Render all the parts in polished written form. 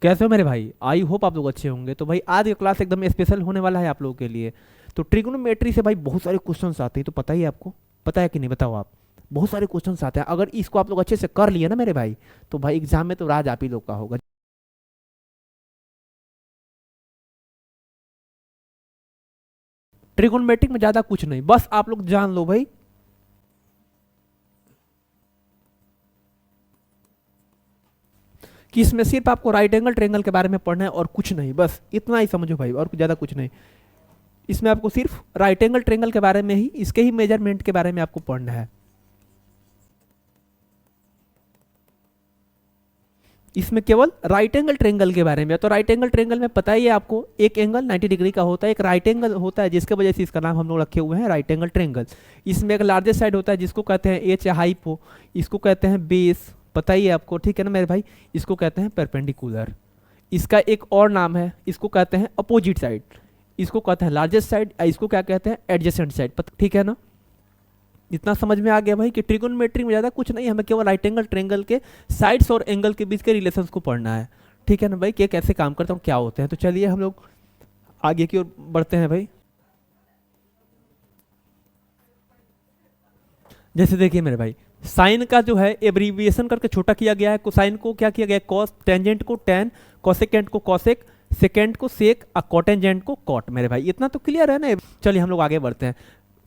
कैसे हो मेरे भाई? आई होप आप लोग अच्छे होंगे। तो भाई आज का क्लास एकदम स्पेशल होने वाला है आप लोगों के लिए। तो ट्रिग्नोमेट्री से भाई बहुत सारे क्वेश्चंस आते हैं, तो पता ही है आपको। पता है कि नहीं बताओ आप। बहुत सारे क्वेश्चंस आते हैं, अगर इसको आप लोग अच्छे से कर लिए ना मेरे भाई, तो भाई एग्जाम में तो राज आप ही लोग का होगा। ट्रिग्नोमेट्रिक में ज़्यादा कुछ नहीं, बस आप लोग जान लो भाई कि इसमें सिर्फ आपको राइट एंगल ट्रेंगल के बारे में पढ़ना है और कुछ नहीं, बस इतना ही समझो भाई, और ज़्यादा कुछ नहीं। इसमें आपको सिर्फ राइट एंगल ट्रेंगल के बारे में ही, इसके ही मेजरमेंट के बारे में आपको पढ़ना है। इसमें केवल राइट एंगल ट्रेंगल के बारे में। तो राइट एंगल ट्रेंगल में पता ही है आपको, एक एंगल 90 डिग्री का होता है, एक राइट एंगल होता है जिसके वजह से इसका नाम हम लोग रखे हुए हैं राइट एंगल ट्रेंगल। इसमें एक लार्जेस्ट साइड होता है जिसको कहते हैं एच हाइपो, इसको कहते हैं बेस, पता ही है आपको, ठीक है ना मेरे भाई। इसको कहते हैं परपेंडिकुलर। इसका एक और नाम है, इसको कहते हैं अपोजिट साइड, इसको कहते हैं लार्जेस्ट साइड, इसको क्या कहते हैं एडजेसेंट साइड, ठीक है ना। इतना समझ में आ गया भाई कि ट्रिगोनोमेट्री में ज़्यादा कुछ नहीं, हमें केवल राइट एंगल ट्रेंगल के साइड्स और एंगल के बीच के रिलेशंस को पढ़ना है। ठीक है ना भाई, कि कैसे काम करते हैं, क्या होते हैं। तो चलिए हम लोग आगे की ओर बढ़ते हैं भाई। जैसे देखिए मेरे भाई, साइन का जो है एब्रीविएशन करके छोटा किया गया है, कोसाइन को क्या किया गया है कॉस, टेंजेंट को टेन, कोसेकेंट को कॉसेक, सेकेंड को सेक और कॉटेंजेंट को कॉट। मेरे भाई इतना तो क्लियर है ना। चलिए हम लोग आगे बढ़ते हैं।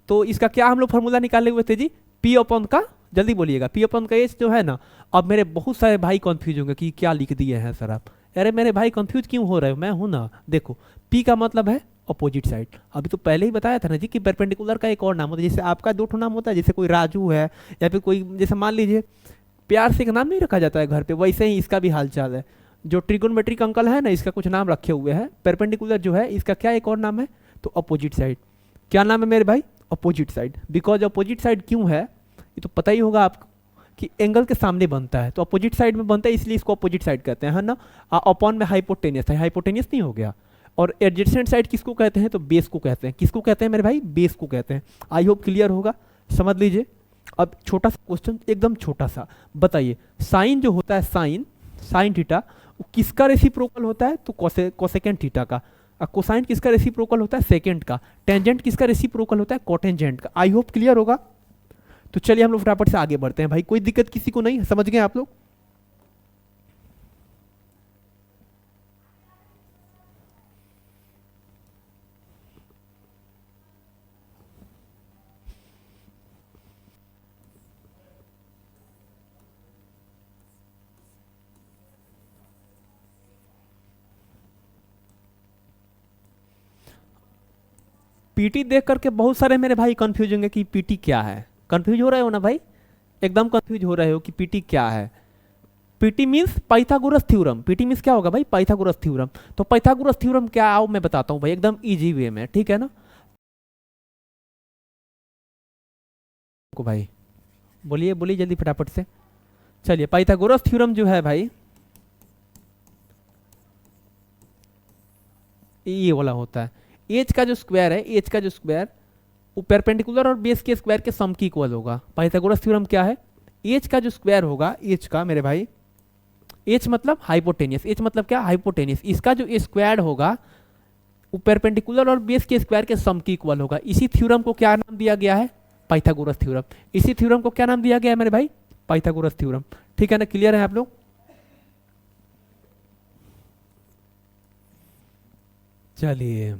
तो इसका क्या हम लोग फॉर्मूला निकाले हुए थे जी, पी अपॉन का, जल्दी बोलिएगा, पी अपॉन का एच जो है ना। अब मेरे बहुत सारे भाई कंफ्यूज होंगे कि क्या लिख दिए हैं सर आप। अरे मेरे भाई कंफ्यूज क्यों हो रहे हो, मैं हूं ना। देखो, पी का मतलब है अपोजिट साइड। अभी तो पहले ही बताया था ना जी कि परपेंडिकुलर का एक और नाम होता है, जैसे आपका दो ठो नाम होता है, जैसे कोई राजू है या फिर कोई, जैसे मान लीजिए प्यार से एक नाम नहीं रखा जाता है घर पे, वैसे ही इसका भी हाल चाल है। जो ट्रिगोनोमेट्रिक अंकल है ना, इसका कुछ नाम रखे हुए हैं। परपेंडिकुलर जो है इसका क्या एक और नाम है, तो अपोजिट साइड। क्या नाम है मेरे भाई, opposite side. Because opposite side क्यों है ये तो पता ही होगा आपको, कि एंगल के सामने बनता है, तो अपोजिट साइड में बनता है, इसलिए इसको अपोजिट साइड कहते हैं, है ना। अपॉन में हाइपोटेनियस है, हाइपोटेनियस नहीं हो गया। और एडजेसेंट साइड किसको कहते हैं, तो बेस को कहते हैं। किसको कहते हैं मेरे भाई, बेस को कहते हैं। आई होप क्लियर होगा, समझ लीजिए। अब छोटा सा क्वेश्चन, एकदम छोटा सा, बताइए साइन जो होता है, साइन साइन थीटा, वो किसका रेसिप्रोकल होता है, तो कोसेकेंट थीटा का। और कोसाइन किसका रेसिप्रोकल होता है, सेकेंड का। टेंजेंट किसका रेसिप्रोकल होता है, कोटेंजेंट का। आई होप क्लियर होगा। तो चलिए हम लोग फटाफट से आगे बढ़ते हैं भाई, कोई दिक्कत किसी को नहीं, समझ गए आप लोग। पीटी देख करके बहुत सारे मेरे भाई कंफ्यूज होंगे कि पीटी क्या है। कंफ्यूज हो रहे हो ना भाई, एकदम कंफ्यूज हो रहे हो कि पीटी क्या है। PT means Pythagoras theorem. PT means क्या होगा भाई, पाइथागोरस थ्योरम। तो पाइथागोरस थ्योरम क्या, आओ मैं बताता हूँ भाई एकदम इजी वे में, ठीक है ना। को भाई बोलिए बोलिए जल्दी फटाफट से। चलिए, पाइथागोरस थ्योरम जो है भाई, ये वाला होता है। एच का जो स्क्वायर है, एच का जो स्क्वायर, वो परपेंडिकुलर और बेस के स्क्वायर के सम की इक्वल होगा। पाइथागोरस थ्योरम क्या है, एच का जो स्क्वायर होगा, एच का मेरे भाई, एच मतलब हाइपोटेनियस, एच मतलब क्या, हाइपोटेनियस। इसका जो स्क्वायर होगा वो परपेंडिकुलर और बेस के स्क्वायर के सम की इक्वल होगा। इसी थ्योरम को क्या नाम दिया गया है, पाइथागोरस थ्योरम। इसी थ्योरम को क्या नाम दिया गया है मेरे भाई, पाइथागोरस थ्योरम। ठीक है ना, क्लियर है आप लोग। चलिए